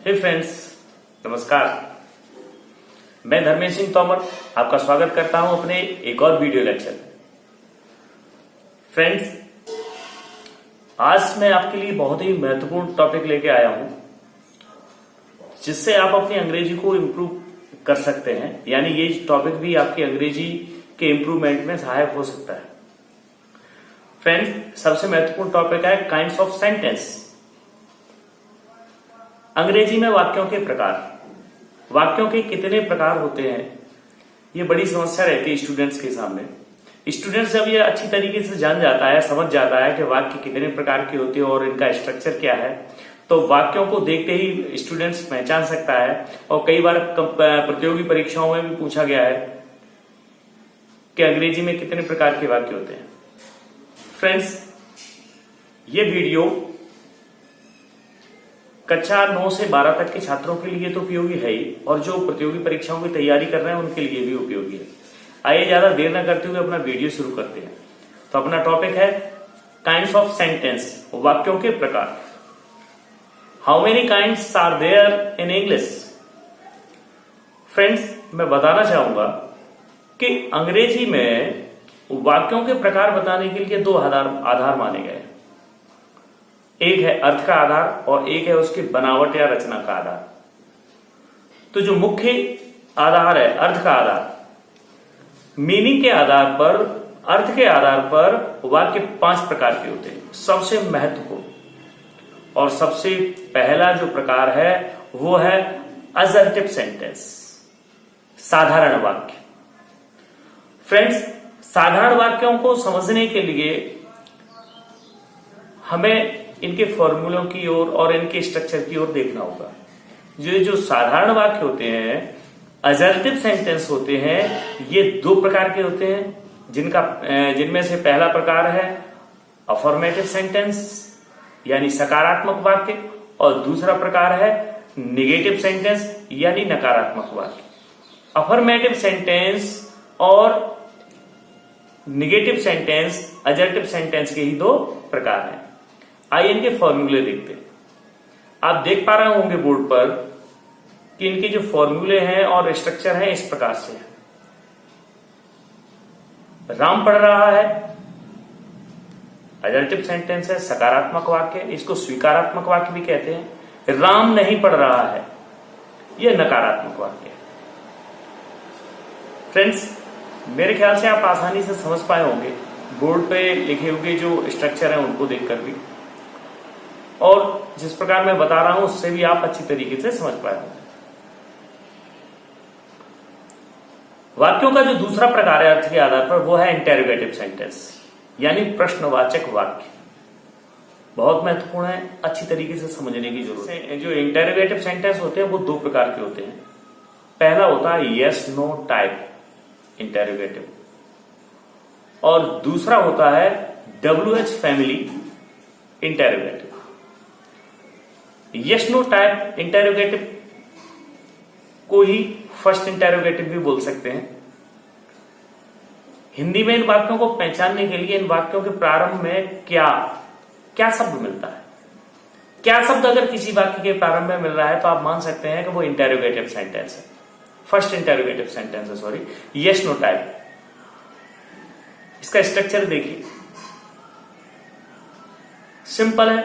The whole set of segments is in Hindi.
हे फ्रेंड्स, नमस्कार। मैं धर्मेश सिंह तोमर आपका स्वागत करता हूं अपने एक और वीडियो लेक्चर। फ्रेंड्स, आज मैं आपके लिए बहुत ही महत्वपूर्ण टॉपिक लेके आया हूं जिससे आप अपनी अंग्रेजी को इम्प्रूव कर सकते हैं। यानी ये टॉपिक भी आपकी अंग्रेजी के इम्प्रूवमेंट में सहायक हो सकता है। फ्रेंड्स, सबसे महत्वपूर्ण टॉपिक है काइंड्स ऑफ सेंटेंस। अंग्रेजी में वाक्यों के प्रकार। वाक्यों के कितने प्रकार होते हैं, ये बड़ी समस्या रहती है स्टूडेंट्स के सामने। स्टूडेंट्स जब ये अच्छी तरीके से जान जाता है, समझ जाता है कि वाक्य कितने प्रकार के होते हैं और इनका स्ट्रक्चर क्या है, तो वाक्यों को देखते ही स्टूडेंट्स पहचान सकता है। और कई बार प्रतियोगी परीक्षाओं में भी पूछा गया है कि अंग्रेजी में कितने प्रकार के वाक्य होते हैं। फ्रेंड्स, ये वीडियो कक्षा 9 से 12 तक के छात्रों के लिए तो उपयोगी है ही, और जो प्रतियोगी परीक्षाओं की तैयारी कर रहे हैं उनके लिए भी उपयोगी है। आइए ज्यादा देर न करते हुए अपना वीडियो शुरू करते हैं। तो अपना टॉपिक है काइंड्स ऑफ सेंटेंस, वाक्यों के प्रकार। How many kinds are there in English? Friends, मैं बताना चाहूंगा कि अंग्रेजी में वाक्यों के प्रकार बताने के लिए दो आधार माने गए। एक है अर्थ का आधार और एक है उसकी बनावट या रचना का आधार। तो जो मुख्य आधार है अर्थ का आधार, मीनिंग के आधार पर, अर्थ के आधार पर वाक्य 5 प्रकार के होते हैं। सबसे महत्वपूर्ण और सबसे पहला जो प्रकार है वो है असर्टिव सेंटेंस, साधारण वाक्य। फ्रेंड्स, साधारण वाक्यों को समझने के लिए हमें इनके फॉर्मूलों की ओर और इनके स्ट्रक्चर की ओर देखना होगा। जो साधारण वाक्य होते हैं, असर्टिव सेंटेंस होते हैं, ये 2 प्रकार के होते हैं जिनमें से पहला प्रकार है अफर्मेटिव सेंटेंस यानी सकारात्मक वाक्य, और दूसरा प्रकार है निगेटिव सेंटेंस यानी नकारात्मक वाक्य। अफर्मेटिव सेंटेंस और निगेटिव सेंटेंस, असर्टिव सेंटेंस के ही 2 प्रकार हैं। आइए इनके फॉर्मूले देखते हैं। आप देख पा रहे होंगे बोर्ड पर कि इनके जो फॉर्मूले हैं और स्ट्रक्चर है इस प्रकार से है। राम पढ़ रहा है, असर्टिव सेंटेंस है, सकारात्मक वाक्य, इसको स्वीकारात्मक वाक्य भी कहते हैं। राम नहीं पढ़ रहा है, यह नकारात्मक वाक्य है। फ्रेंड्स, मेरे ख्याल से आप आसानी से समझ पाए होंगे बोर्ड पे लिखे हुए जो स्ट्रक्चर है उनको देखकर भी, और जिस प्रकार मैं बता रहा हूं उससे भी आप अच्छी तरीके से समझ पाए होंगे। वाक्यों का जो दूसरा प्रकार है अर्थ के आधार पर वो है इंटेरोगेटिव सेंटेंस यानी प्रश्नवाचक वाक्य। बहुत महत्वपूर्ण है, अच्छी तरीके से समझने की जरूरत है। जो इंटेरोगेटिव सेंटेंस होते हैं वो 2 प्रकार के होते हैं। पहला होता है यस नो टाइप इंटेरोगेटिव, और दूसरा होता है WH family interrogative. Yes no type interrogative को ही फर्स्ट इंटेरोगेटिव भी बोल सकते हैं। हिंदी में इन वाक्यों को पहचानने के लिए इन वाक्यों के प्रारंभ में क्या शब्द मिलता है, क्या शब्द अगर किसी वाक्य के प्रारंभ में मिल रहा है तो आप मान सकते हैं कि वो इंटेरोगेटिव सेंटेंस है, फर्स्ट इंटेरोगेटिव सेंटेंस है, सॉरी, यस नो टाइप। इसका स्ट्रक्चर देखिए, सिंपल है।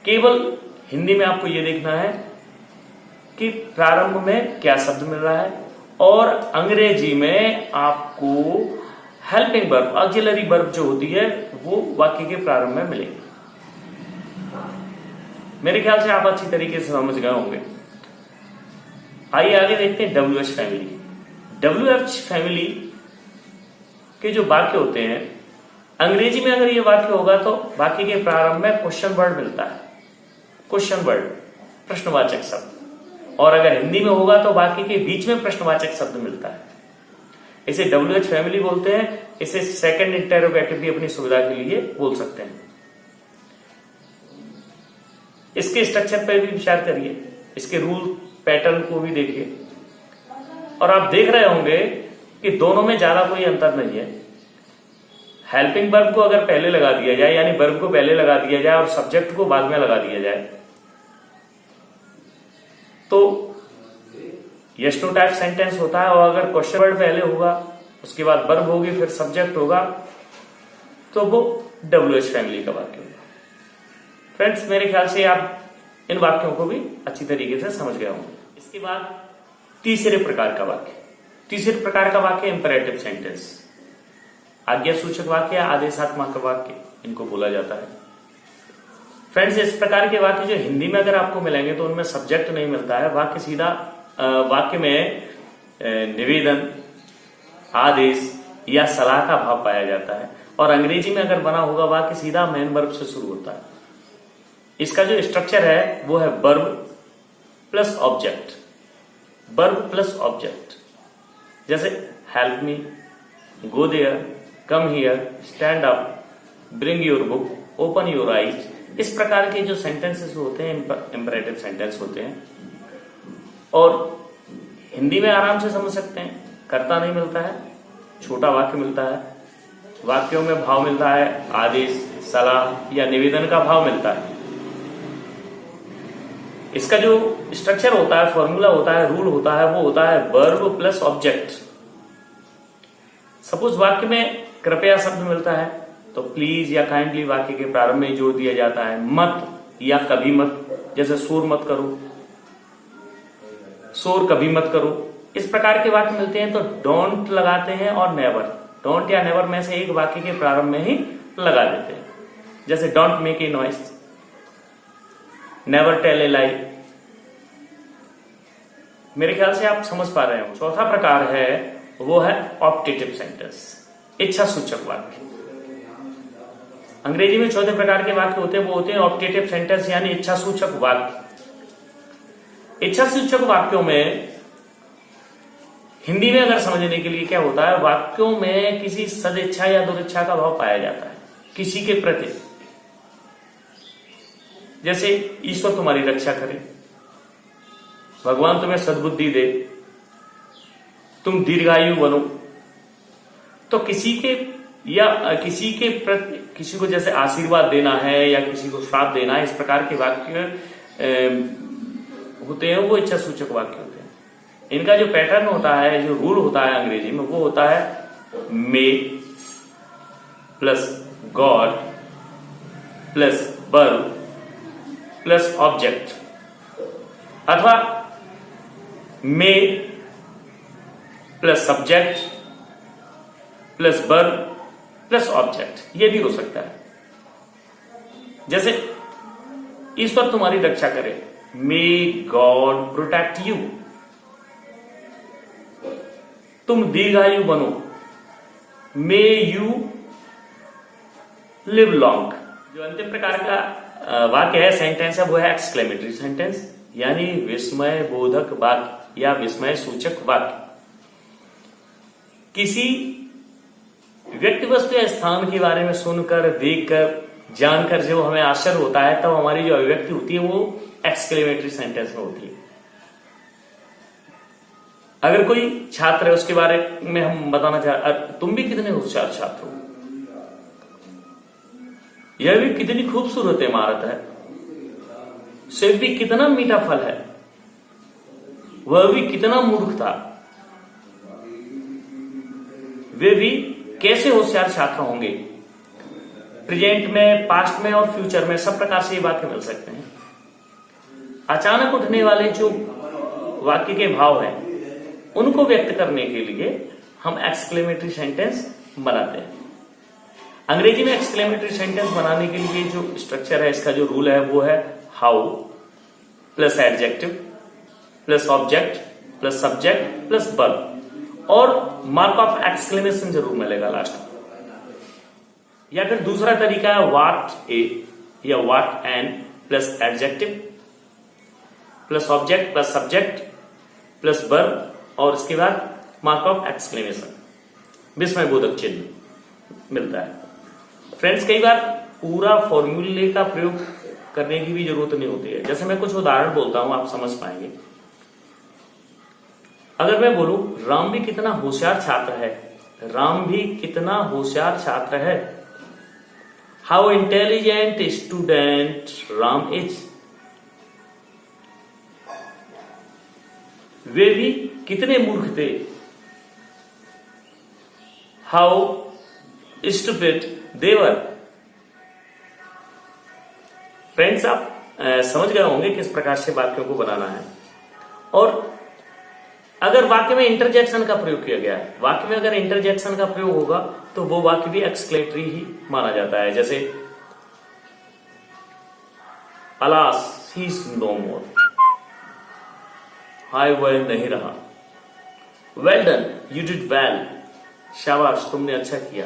केवल हिंदी में आपको यह देखना है कि प्रारंभ में क्या शब्द मिल रहा है, और अंग्रेजी में आपको हेल्पिंग वर्ब, ऑक्सिलरी वर्ब जो होती है वो वाक्य के प्रारंभ में मिलेगी। मेरे ख्याल से आप अच्छी तरीके से समझ गए होंगे। आइए आगे देखते हैं WH फैमिली। WH फैमिली के जो वाक्य होते हैं, अंग्रेजी में अगर ये वाक्य होगा तो वाक्य के प्रारंभ में क्वेश्चन वर्ड मिलता है, क्वेश्चन वर्ड, प्रश्नवाचक शब्द, और अगर हिंदी में होगा तो वाक्य के बीच में प्रश्नवाचक शब्द मिलता है। इसे WH फैमिली बोलते हैं। इसे सेकंड इंटेरोगेटिव भी अपनी सुविधा के लिए बोल सकते हैं। इसके स्ट्रक्चर पर भी विचार करिए, इसके रूल पैटर्न को भी देखिए, और आप देख रहे होंगे कि दोनों में ज्यादा कोई अंतर नहीं है। हेल्पिंग वर्ब को अगर पहले लगा दिया जाए, यानी वर्ब को पहले लगा दिया जाए और सब्जेक्ट को बाद में लगा दिया जाए, तो यस नो टाइप सेंटेंस होता है, और अगर क्वेश्चन वर्ड पहले होगा, उसके बाद वर्ब होगी, फिर सब्जेक्ट होगा, तो वो WH फैमिली का वाक्य होगा। फ्रेंड्स, मेरे ख्याल से आप इन वाक्यों को भी अच्छी तरीके से समझ गए होंगे। इसके बाद तीसरे प्रकार का वाक्य। तीसरे प्रकार का वाक्य इंपेरेटिव सेंटेंस, आज्ञा सूचक वाक्य या आदेशात्मक वाक्य इनको बोला जाता है। फ्रेंड्स, इस प्रकार के वाक्य जो हिंदी में अगर आपको मिलेंगे तो उनमें सब्जेक्ट नहीं मिलता है, वाक्य सीधा वाक्य में निवेदन, आदेश या सलाह का भाव पाया जाता है। और अंग्रेजी में अगर बना होगा वाक्य सीधा मेन वर्ब से शुरू होता है। इसका जो स्ट्रक्चर है वो है verb plus object, verb plus object. जैसे help me, go there, come here, stand up, bring your book, open your eyes. इस प्रकार के जो सेंटेंसेस होते हैं इंपेरेटिव सेंटेंस होते हैं, और हिंदी में आराम से समझ सकते हैं। कर्ता नहीं मिलता है, छोटा वाक्य मिलता है, वाक्यों में भाव मिलता है, आदेश, सलाह या निवेदन का भाव मिलता है। इसका जो स्ट्रक्चर होता है, फॉर्मूला होता है, रूल होता है, वो होता है वर्ब प्लस ऑब्जेक्ट। सपोज वाक्य में कृपया शब्द मिलता है तो प्लीज या काइंडली वाक्य के प्रारंभ में जोड़ दिया जाता है। मत या कभी मत, जैसे शोर मत करो, शोर कभी मत करो। इस प्रकार के वाक्य मिलते हैं तो डोंट लगाते हैं, और नेवर, डोंट या नेवर में से एक वाक्य के प्रारंभ में ही लगा देते हैं। जैसे don't make a noise, never tell a lie. मेरे ख्याल से आप समझ पा रहे हो। चौथा प्रकार है वो है ऑप्टेटिव सेंटेंस, इच्छा सूचक वाक्य। अंग्रेजी में चौथे प्रकार के वाक्य होते हैं वो होते हैं ऑप्टेटिव सेंटेंस, यानी इच्छा सूचक वाक्य। इच्छा सूचक वाक्यों में हिंदी में अगर समझने के लिए क्या होता है, वाक्यों में किसी सदिच्छा या दुरिच्छा का भाव पाया जाता है किसी के प्रति। जैसे ईश्वर तुम्हारी रक्षा करे, भगवान तुम्हें सद्बुद्धि दे, तुम दीर्घायु बनो। तो किसी के या किसी के प्रति, किसी को जैसे आशीर्वाद देना है या किसी को श्राप देना है, इस प्रकार के वाक्य होते हैं, वो इच्छा सूचक वाक्य होते हैं। इनका जो पैटर्न होता है, जो रूल होता है अंग्रेजी में, वो होता है may plus God plus verb plus object, अथवा may plus subject plus verb plus object, ये भी हो सकता है। जैसे ईश्वर तुम्हारी रक्षा करे, मे गॉड प्रोटेक्ट यू। तुम दीर्घायु बनो, मे यू लिव लॉन्ग। जो अंतिम प्रकार का वाक्य है, सेंटेंस है, वो है एक्सक्लेमेटरी सेंटेंस, यानी विस्मय बोधक वाक्य या विस्मय सूचक वाक्य। किसी व्यक्ति, वस्तु या स्थान के बारे में सुनकर, देखकर, जानकर जो हमें आश्चर्य होता है, तब हमारी जो अभिव्यक्ति होती है वो एक्सक्लेमेटरी सेंटेंस में होती है। अगर कोई छात्र है, उसके बारे में हम बताना चाह, तुम भी कितने होशियार छात्र हो, यह भी कितनी खूबसूरत इमारत है, सेब भी कितना मीठा फल है, वह भी कितना मूर्ख था, वे भी कैसे होशियार छात्र होंगे। प्रेजेंट में, पास्ट में और फ्यूचर में सब प्रकार से ये वाक्य मिल सकते हैं। अचानक उठने वाले जो वाक्य के भाव हैं, उनको व्यक्त करने के लिए हम एक्सक्लेमेटरी सेंटेंस बनाते हैं। अंग्रेजी में एक्सक्लेमेटरी सेंटेंस बनाने के लिए जो स्ट्रक्चर है, इसका जो रूल है, वो है how plus adjective plus object plus subject plus verb, और मार्क ऑफ एक्सक्लेमेशन जरूर मिलेगा लास्ट में। या फिर दूसरा तरीका है व्हाट ए या what an plus adjective plus object plus subject plus verb, और इसके बाद मार्क ऑफ एक्सक्लेमेशन, विस्मय बोधक चिन्ह मिलता है। फ्रेंड्स, कई बार पूरा फॉर्मूले का प्रयोग करने की भी जरूरत नहीं होती है। जैसे मैं कुछ उदाहरण बोलता हूं, आप समझ पाएंगे। अगर मैं बोलूं राम भी कितना होशियार छात्र है, राम भी कितना होशियार छात्र है, how intelligent student Ram is. वे भी कितने मूर्ख थे, how stupid they were. Friends, आप समझ गए होंगे किस प्रकार से वाक्यों को बनाना है। और अगर वाक्य में इंटरजेक्शन का प्रयोग किया गया है, वाक्य में अगर इंटरजेक्शन का प्रयोग होगा तो वो वाक्य भी एक्सक्लेमेटरी ही माना जाता है। जैसे अलास ही इज नो मोर, हाय वह नहीं रहा। Well done, you did well, शाबाश तुमने अच्छा किया।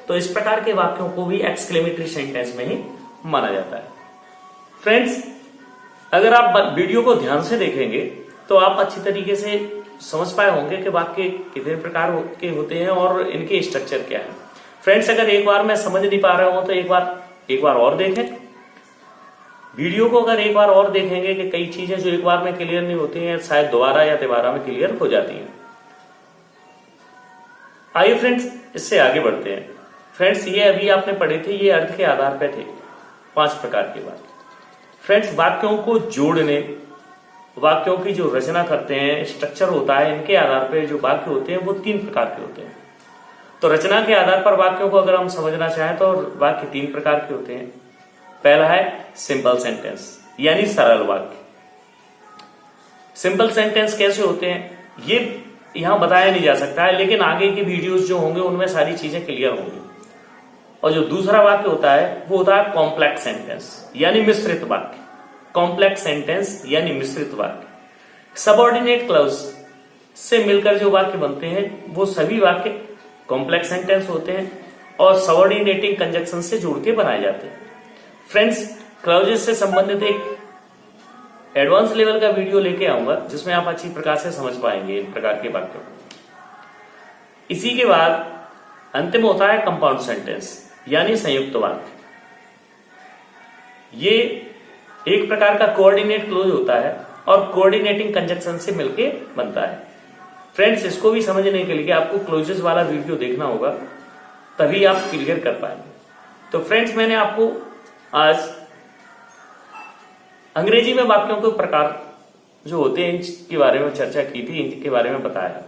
तो इस प्रकार के वाक्यों को भी एक्सक्लेमेटरी सेंटेंस में ही माना जाता है। फ्रेंड्स, अगर आप वीडियो को ध्यान से देखेंगे तो आप अच्छी तरीके से समझ पाए होंगे कि वाक्य कितने प्रकार के होते हैं और इनके स्ट्रक्चर क्या है। फ्रेंड्स, अगर एक बार मैं समझ नहीं पा रहा हूं तो एक बार और देखें वीडियो को। अगर एक बार और देखेंगे कि कई चीजें जो एक बार में क्लियर नहीं होती हैं शायद दोबारा या तिबारा में क्लियर हो जाती हैं। आइए फ्रेंड्स, इससे आगे बढ़ते हैं। फ्रेंड्स, ये अभी आपने पढ़े थे, ये अर्थ के आधार पर थे 5 प्रकार के वाक्य। फ्रेंड्स, वाक्यों को जोड़ने, वाक्यों की जो रचना करते हैं, स्ट्रक्चर होता है, इनके आधार पर जो वाक्य होते हैं वो 3 प्रकार के होते हैं। तो रचना के आधार पर वाक्यों को अगर हम समझना चाहें तो वाक्य 3 प्रकार के होते हैं। पहला है सिंपल सेंटेंस, यानी सरल वाक्य। सिंपल सेंटेंस कैसे होते हैं ये यहां बताया नहीं जा सकता है, लेकिन आगे की वीडियोस जो होंगे उनमें सारी चीजें क्लियर होंगी। और जो दूसरा वाक्य होता है वो होता है कॉम्प्लेक्स सेंटेंस, यानी मिश्रित वाक्य। कॉम्प्लेक्स सेंटेंस यानी मिश्रित वाक्य। सबऑर्डिनेट क्लॉज से मिलकर जो वाक्य बनते हैं वो सभी वाक्य कॉम्प्लेक्स सेंटेंस होते हैं और सबऑर्डिनेटिंग कंजक्शन से जोड़ के बनाए जाते हैं। फ्रेंड्स, क्लॉजेस से संबंधित एक एडवांस लेवल का वीडियो लेके आऊंगा जिसमें आप अच्छी प्रकार से समझ पाएंगे इन प्रकार के वाक्यों को। इसी के बाद अंतिम होता है कंपाउंड सेंटेंस, यानी संयुक्त वाक्य। ये एक प्रकार का कोऑर्डिनेट क्लोज होता है और कोऑर्डिनेटिंग कंजक्शन से मिलके बनता है। फ्रेंड्स, इसको भी समझने के लिए आपको क्लोजेस वाला वीडियो देखना होगा, तभी आप क्लियर कर पाएंगे। तो फ्रेंड्स, मैंने आपको आज अंग्रेजी में वाक्यों के प्रकार जो होते हैं इनके बारे में चर्चा की थी, इनके बारे में बताया।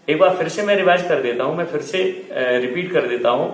एक बार फिर से मैं रिवाइज कर देता हूं, मैं फिर से रिपीट कर देता हूं।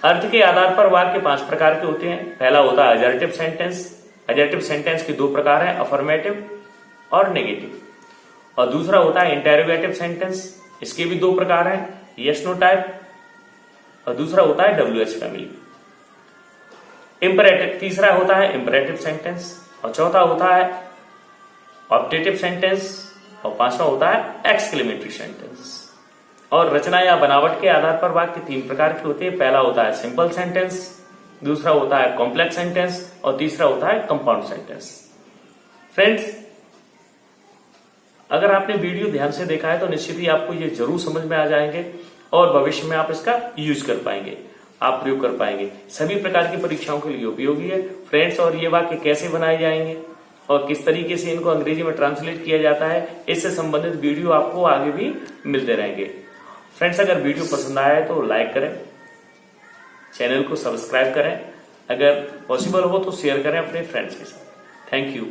अर्थ के आधार पर वाक्य 5 प्रकार के होते हैं। पहला होता है अजर्टिव सेंटेंस। अजर्टिव सेंटेंस के 2 प्रकार हैं, अफर्मेटिव और नेगेटिव। और दूसरा होता है इंटेरोगेटिव सेंटेंस, इसके भी 2 प्रकार हैं, यस नो टाइप, और दूसरा होता है WH फैमिली। इंपरेटिव, तीसरा होता है इंपरेटिव सेंटेंस, और चौथा होता है ऑप्टेटिव सेंटेंस, और 5वां होता है एक्सक्लेमेटरी सेंटेंस। और रचना या बनावट के आधार पर वाक्य 3 प्रकार के होते हैं। पहला होता है सिंपल सेंटेंस, दूसरा होता है कॉम्प्लेक्स सेंटेंस, और तीसरा होता है कंपाउंड सेंटेंस। फ्रेंड्स, अगर आपने वीडियो ध्यान से देखा है तो निश्चित ही आपको ये जरूर समझ में आ जाएंगे और भविष्य में आप इसका यूज कर पाएंगे, आप प्रयोग कर पाएंगे। सभी प्रकार की परीक्षाओं के लिए उपयोगी है फ्रेंड्स। और ये वाक्य कैसे बनाए जाएंगे और किस तरीके से इनको अंग्रेजी में ट्रांसलेट किया जाता है, इससे संबंधित वीडियो आपको आगे भी मिलते रहेंगे। फ्रेंड्स, अगर वीडियो पसंद आया है तो लाइक करें, चैनल को सब्सक्राइब करें, अगर पॉसिबल हो तो शेयर करें अपने फ्रेंड्स के साथ। Thank you.